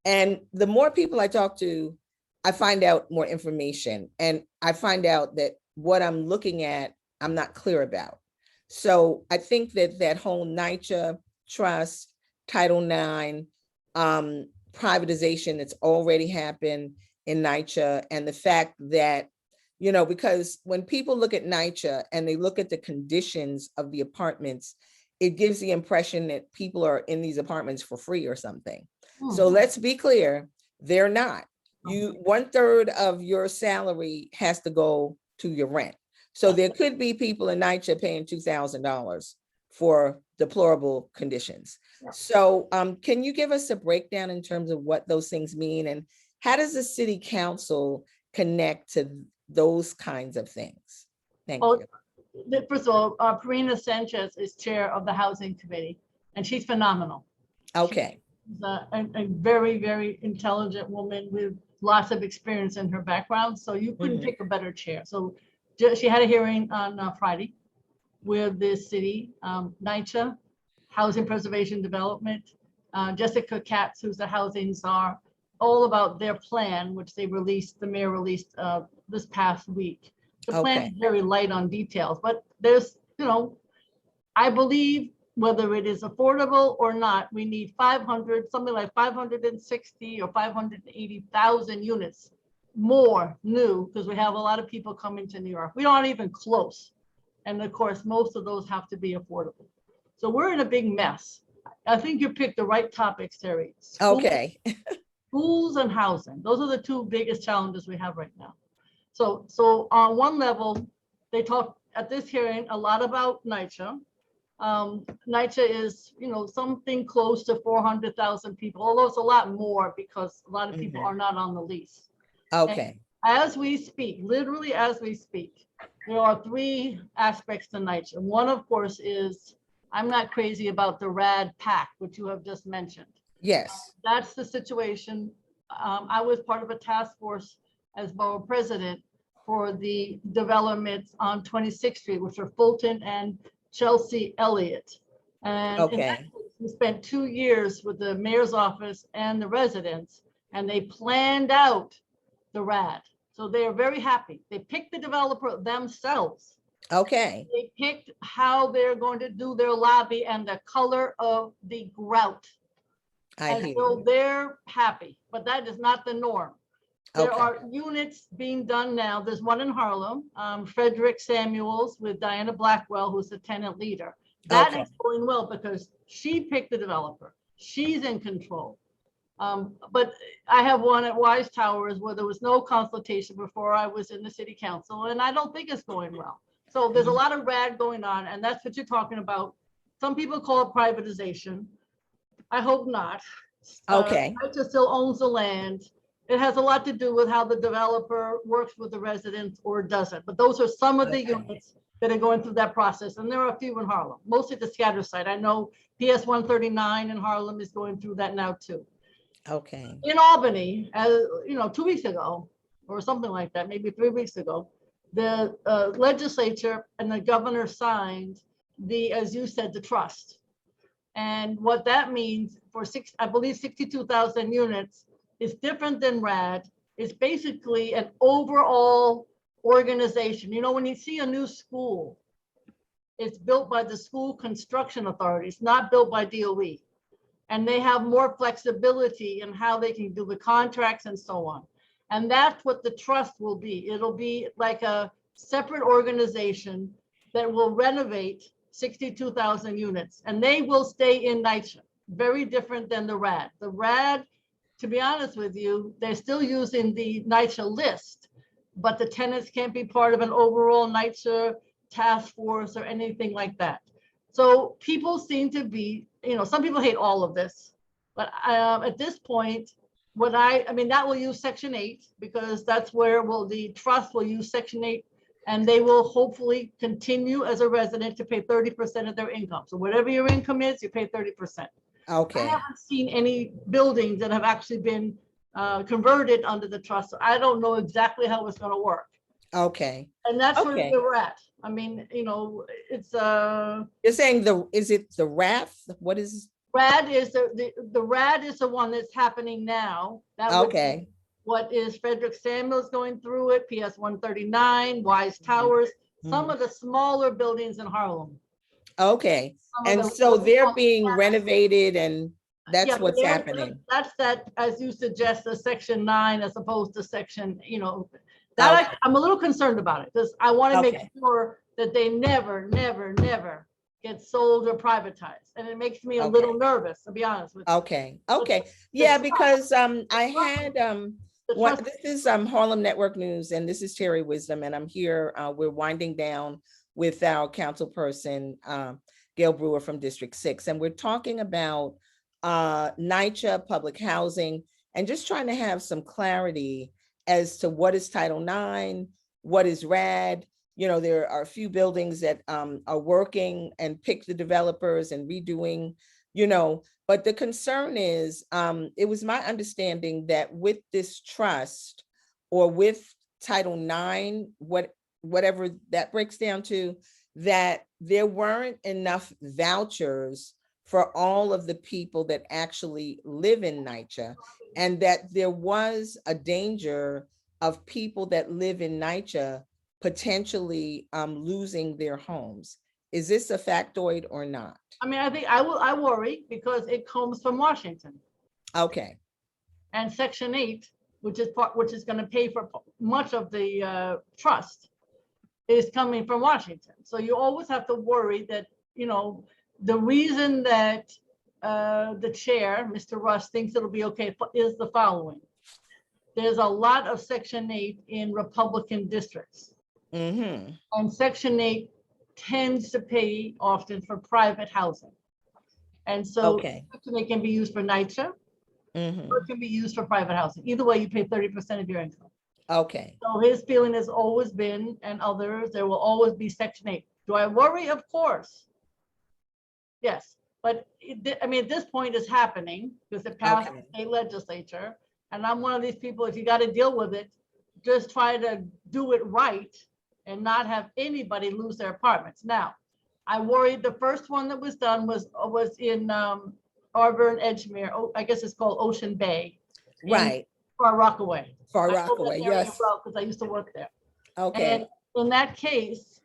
And the more people I talk to, I find out more information. And I find out that what I'm looking at, I'm not clear about. So I think that whole NYCHA, trust, Title IX, privatization that's already happened in NYCHA, and the fact that, you know, because when people look at NYCHA and they look at the conditions of the apartments, it gives the impression that people are in these apartments for free or something. So let's be clear, they're not. 1/3 of your salary has to go to your rent. So there could be people in NYCHA paying $2,000 for deplorable conditions. So can you give us a breakdown in terms of what those things mean, and how does the city council connect to those kinds of things? Thank Well, you. first of all, Karina Sanchez is chair of the Housing Committee, and she's phenomenal. Okay. She's a very, very intelligent woman with lots of experience in her background. So you couldn't pick a better chair. So she had a hearing on Friday with the city, NYCHA, Housing Preservation Development, Jessica Katz, who's the housing czar, all about their plan, which they released, the mayor released this past week. The plan is very light on details, but there's, I believe whether it is affordable or not, we need 500, something like 560 or 580,000 units more new, because we have a lot of people coming to New York. We aren't even close. And of course, most of those have to be affordable. So we're in a big mess. I think you picked the right topics, Terry. Schools and housing. Those are the two biggest challenges we have right now. So on one level, they talk at this hearing a lot about NYCHA. NYCHA is, something close to 400,000 people, although it's a lot more because a lot of people are not on the lease. Okay. And as we speak, literally as we speak, there are three aspects to NYCHA. One, of course, is I'm not crazy about the RAD PAC, which you have just mentioned. Yes. That's the situation. I was part of a task force as borough president for the developments on 26th Street, which are Fulton and Chelsea Elliott. And in that case, we spent 2 years with the mayor's office and the residents, and they planned out the RAD. So they are very happy. They picked the developer themselves. Okay. They picked how they're going to do their lobby and the color of the grout. And so they're happy, but that is not the norm. There are units being done now. There's one in Harlem, Frederick Samuels with Diana Blackwell, who's the tenant leader. That is going well because she picked the developer. She's in control. But I have one at Wise Towers where there was no consultation before I was in the city council, and I don't think it's going well. So there's a lot of RAD going on, and that's what you're talking about. Some people call it privatization. I hope not. NYCHA still owns the land. It has a lot to do with how the developer works with the residents or doesn't. But those are some of the units that are going through that process. And there are a few in Harlem, mostly the scatter site. I know PS 139 in Harlem is going through that now too. Okay. In Albany, 2 weeks ago or something like that, maybe 3 weeks ago, the legislature and the governor signed the, as you said, the trust. And what that means for I believe 62,000 units is different than RAD. It's basically an overall organization. When you see a new school, it's built by the school construction authorities, not built by DOE. And they have more flexibility in how they can do the contracts and so on. And that's what the trust will be. It'll be like a separate organization that will renovate 62,000 units, and they will stay in NYCHA. Very different than the RAD. The RAD, to be honest with you, they're still using the NYCHA list, but the tenants can't be part of an overall NYCHA task force or anything like that. So people seem to be, some people hate all of this, but at this point, that will use Section 8 because that's where the trust will use Section 8, and they will hopefully continue as a resident to pay 30% of their income. So whatever your income is, you pay 30%. Okay. I haven't seen any buildings that have actually been converted under the trust. So I don't know exactly how it's going to work. Okay. And that's where we're at. It's you're saying is it the RAF? What is RAD is the RAD is the one that's happening now. That what is Frederick Samuels going through it, PS 139, Wise Towers, some of the smaller buildings in Harlem. Okay. And so they're being renovated, and that's what's happening. That's that, as you suggest, the Section 9 as opposed to Section, I'm a little concerned about it because I want to make sure that they never get sold or privatized. And it makes me a little nervous, to be honest with you. Okay. Yeah, because I had this is Harlem Network News, and this is Terri Wisdom, and I'm here. We're winding down with our councilperson, Gale Brewer from District 6, and we're talking about NYCHA, public housing, and just trying to have some clarity as to what is Title IX, what is RAD. You know, there are a few buildings that are working and pick the developers and redoing, you know, but the concern is, it was my understanding that with this trust or with Title IX, whatever that breaks down to, that there weren't enough vouchers for all of the people that actually live in NYCHA, and that there was a danger of people that live in NYCHA potentially losing their homes. Is this a factoid or not? I mean, I think I worry because it comes from Washington. Okay. And Section 8, which is going to pay for much of the trust, is coming from Washington. So you always have to worry that, you know, the reason that the chair, Mr. Rush, thinks it'll be okay is the following. There's a lot of Section 8 in Republican districts. Mm-hmm. And Section 8 tends to pay often for private housing. And so Okay. Section 8 can be used for NYCHA, Mm-hmm. or it can be used for private housing. Either way, you pay 30% of your income. Okay. So his feeling has always been, and others, there will always be Section 8. Do I worry? Of course. Yes, but I mean, at this point it's happening because it passed the state legislature. And I'm one of these people, if you got to deal with it, just try to do it right and not have anybody lose their apartments. Now, I worried the first one that was done was in Auburn, Edgemere. Oh, I guess it's called Ocean Bay. Right. Far Rockaway. Far Rockaway, yes. Because I used to work there. Okay. And in that case,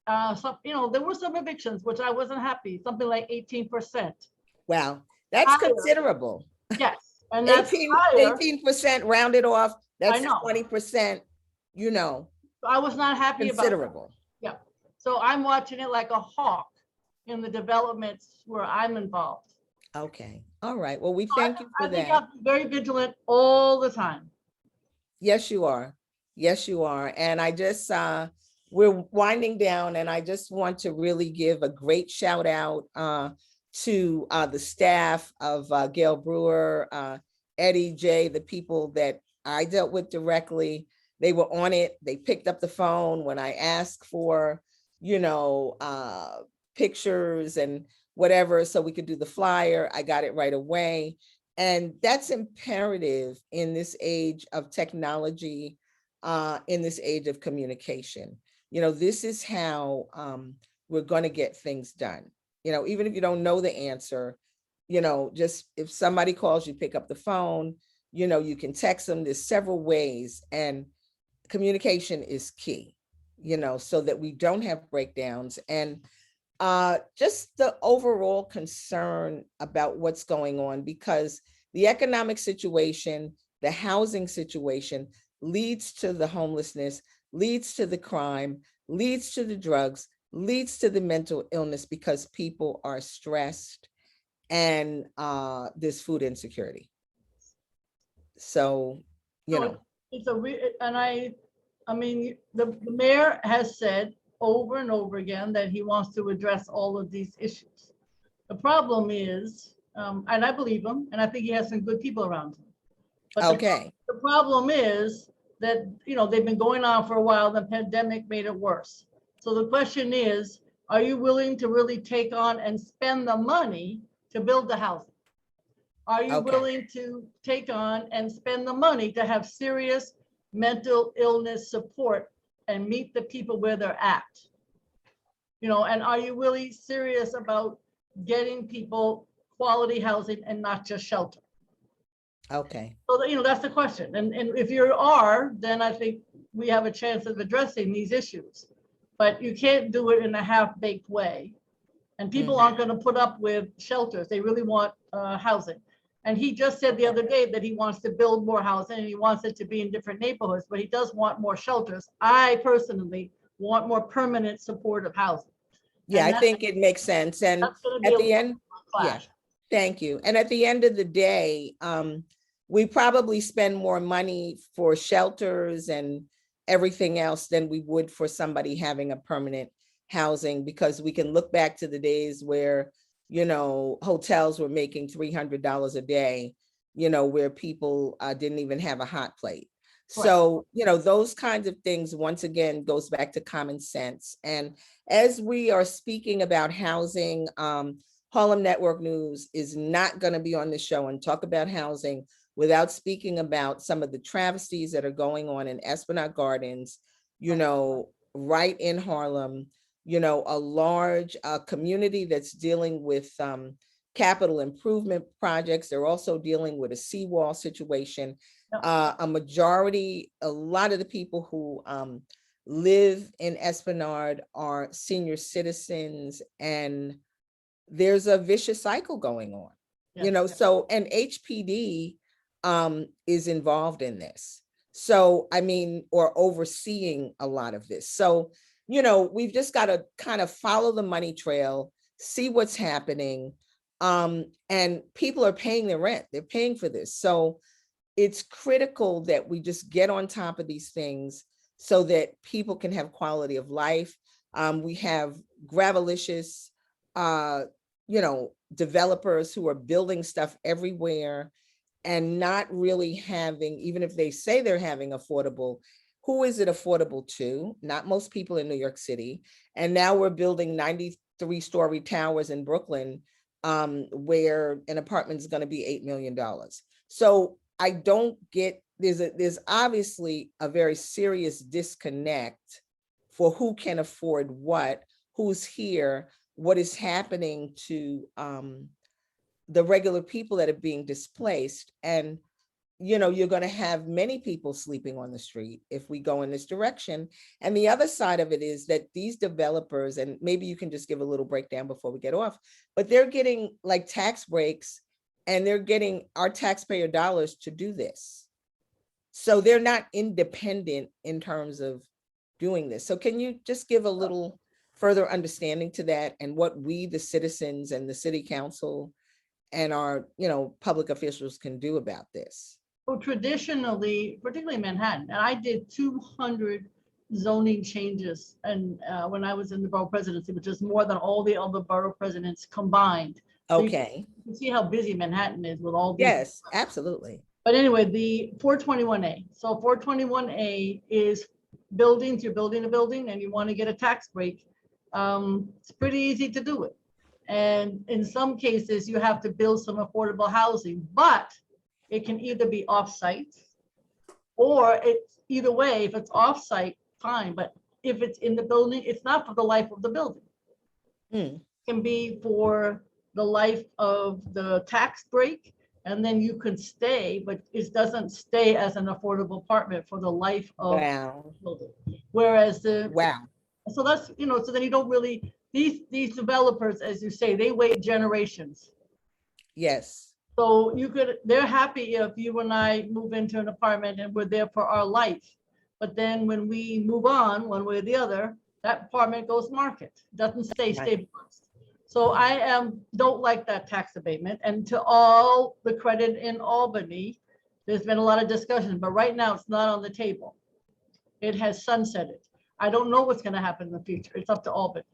there were some evictions, which I wasn't happy, something like 18%. Wow, that's higher. Considerable. Yes, and that's 18% rounded off, that's 20%, you know. So I was not happy considerable. About that. Yeah, so I'm watching it like a hawk in the developments where I'm involved. Okay, all right, well, we thank you for that. I think I'm very vigilant all the time. Yes, you are. Yes, you are. And I just, we're winding down, and I just want to really give a great shout out to the staff of Gale Brewer, Eddie, Jay, the people that I dealt with directly. They were on it. They picked up the phone when I asked for, you know, pictures and whatever, so we could do the flyer. I got it right away. And that's imperative in this age of technology, in this age of communication. You know, this is how we're going to get things done. You know, even if you don't know the answer, you know, just if somebody calls you, pick up the phone, you know, you can text them. There's several ways, and communication is key, you know, so that we don't have breakdowns. And just the overall concern about what's going on, because the economic situation, the housing situation leads to the homelessness, leads to the crime, leads to the drugs, leads to the mental illness, because people are stressed and there's food insecurity. So, you know. It's I mean, the mayor has said over and over again that he wants to address all of these issues. The problem is, and I believe him, and I think he has some good people around him. But the problem is that, you know, they've been going on for a while. The pandemic made it worse. So the question is, are you willing to really take on and spend the money to build the housing? Are you willing to take on and spend the money to have serious mental illness support and meet the people where they're at? You know, and are you really serious about getting people quality housing and not just shelter? Okay. So, you know, that's the question. And if you are, then I think we have a chance of addressing these issues. But you can't do it in a half-baked way. And people aren't going to put up with shelters. They really want housing. And he just said the other day that he wants to build more housing and he wants it to be in different neighborhoods, but he does want more shelters. I personally want more permanent supportive housing. Yeah, I think it makes sense. And at the end, yeah, thank you. And at the end of the day, we probably spend more money for shelters and everything else than we would for somebody having a permanent housing, because we can look back to the days where, you know, hotels were making $300 a day, you know, where people didn't even have a hot plate. So, those kinds of things, once again, goes back to common sense. And as we are speaking about housing, Harlem Network News is not going to be on the show and talk about housing without speaking about some of the travesties that are going on in Esplanade Gardens, right in Harlem, a large community that's dealing with capital improvement projects. They're also dealing with a seawall situation. A lot of the people who live in Esplanade are senior citizens, and there's a vicious cycle going on, so, and HPD is involved in this. So, or overseeing a lot of this. So, we've just got to kind of follow the money trail, see what's happening. And people are paying their rent. They're paying for this. So it's critical that we just get on top of these things so that people can have quality of life. We have gravelicious, developers who are building stuff everywhere and not really having, even if they say they're having affordable, who is it affordable to? Not most people in New York City. And now we're building 93-story towers in Brooklyn, where an apartment is going to be $8 million. So I don't get, there's obviously a very serious disconnect for who can afford what, who's here, what is happening to the regular people that are being displaced. And, you're going to have many people sleeping on the street if we go in this direction. And the other side of it is that these developers, and maybe you can just give a little breakdown before we get off, but they're getting like tax breaks, and they're getting our taxpayer dollars to do this. So they're not independent in terms of doing this. So can you just give a little further understanding to that, and what we, the citizens and the city council and our, public officials can do about this? Well, traditionally, particularly in Manhattan, and I did 200 zoning changes, and when I was in the borough presidency, which is more than all the other borough presidents combined. Okay. So you can see how busy Manhattan is with all these. Yes, absolutely. But anyway, the 421A. So 421A is buildings, you're building a building and you want to get a tax break. It's pretty easy to do it. And in some cases, you have to build some affordable housing, but it can either be off-site, or it's either way. If it's off-site, fine. But if it's in the building, it's not for the life of the building. It can be for the life of the tax break, and then you can stay, but it doesn't stay as an affordable apartment for the life of the building. Whereas so that's, so then you don't really, these developers, as you say, they wait generations. Yes. So they're happy if you and I move into an apartment and we're there for our life. But then when we move on, one way or the other, that apartment goes market, doesn't stay stabilized. So I don't like that tax abatement. And to all the credit in Albany, there's been a lot of discussion, but right now it's not on the table. It has sunsetted. I don't know what's going to happen in the future. It's up to Albany.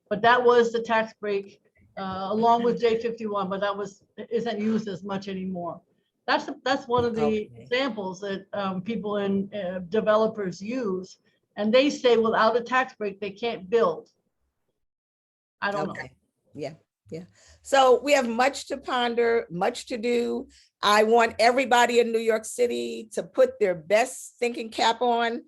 But that was the tax break, along with J51, but that isn't used as much anymore. That's one of the examples that people and developers use, and they say without a tax break they can't build. I don't know. Yeah. So we have much to ponder, much to do. I want everybody in New York City to put their best thinking cap on.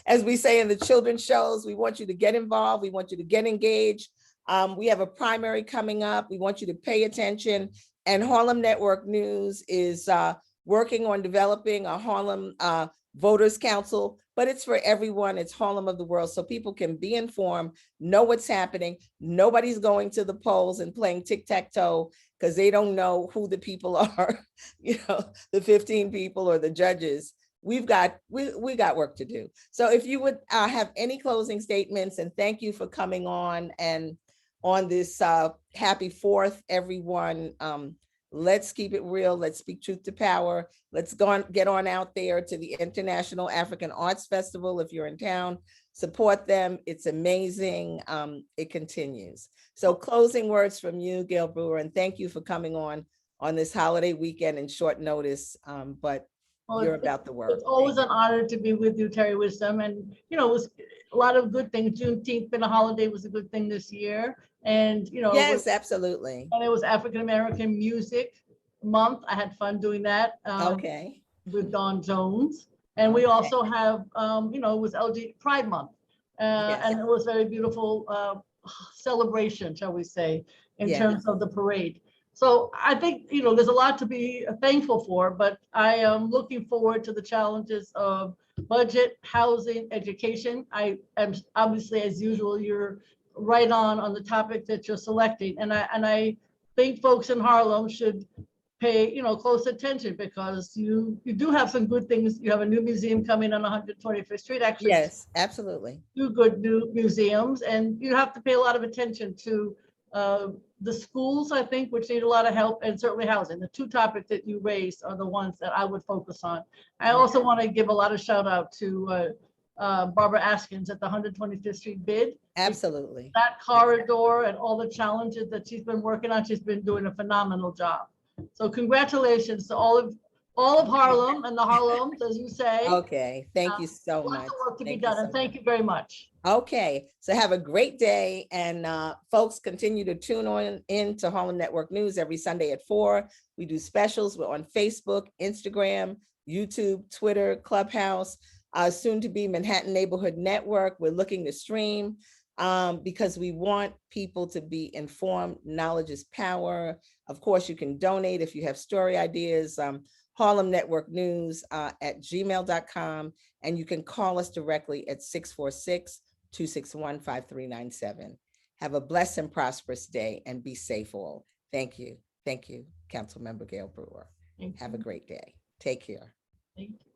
As we say in the children's shows, we want you to get involved. We want you to get engaged. We have a primary coming up. We want you to pay attention. And Harlem Network News is working on developing a Harlem Voters Council, but it's for everyone. It's Harlem of the world, so people can be informed, know what's happening. Nobody's going to the polls and playing tic-tac-toe because they don't know who the people are, the 15 people or the judges. We got work to do. So if you would have any closing statements, and thank you for coming on and on this happy 4th, everyone. Let's keep it real. Let's speak truth to power. Let's get on out there to the International African Arts Festival. If you're in town, support them. It's amazing. It continues. So closing words from you, Gale Brewer, and thank you for coming on this holiday weekend and short notice. But Well, You're about the work. it's always Thank an honor to be with you, Terry Wisdom. And, you know, it was a lot of good things. Juneteenth been a holiday was a good thing this year. And, you know, you. Yes, absolutely. and it was African American Music Month. I had fun doing that Okay. with Dawn Jones. And we Okay. also have, you know, it was LG Pride Month. Yes. And it was very beautiful celebration, shall we say, in Yes. terms of the parade. So I think, you know, there's a lot to be thankful for, but I am looking forward to the challenges of budget, housing, education. I am obviously, as usual, you're right on the topic that you're selecting. And I think folks in Harlem should pay, you know, close attention, because you do have some good things. You have a new museum coming on 125th Street, actually. Yes, absolutely. Two good new museums, and you have to pay a lot of attention to the schools, I think, which need a lot of help, and certainly housing. The two topics that you raised are the ones that I would focus on. I also want to give a lot of shout out to Barbara Askins at the 125th Street bid. Absolutely. That corridor and all the challenges that she's been working on, she's been doing a phenomenal job. So congratulations to all of Harlem and the Harlems, as you say. Okay, thank you so much. Lots of work to be Thank you done, so and thank much. you very much. Okay, so have a great day, and folks, continue to tune on in to Harlem Network News every Sunday at 4. We do specials. We're on Facebook, Instagram, YouTube, Twitter, Clubhouse, soon to be Manhattan Neighborhood Network. We're looking to stream because we want people to be informed. Knowledge is power. Of course, you can donate if you have story ideas. Harlem Network News at gmail.com, and you can call us directly at 646-261-5397. Have a blessed and prosperous day, and be safe all. Thank you. Thank you, Councilmember Gale Brewer. Have a great day. Take care. Thank you.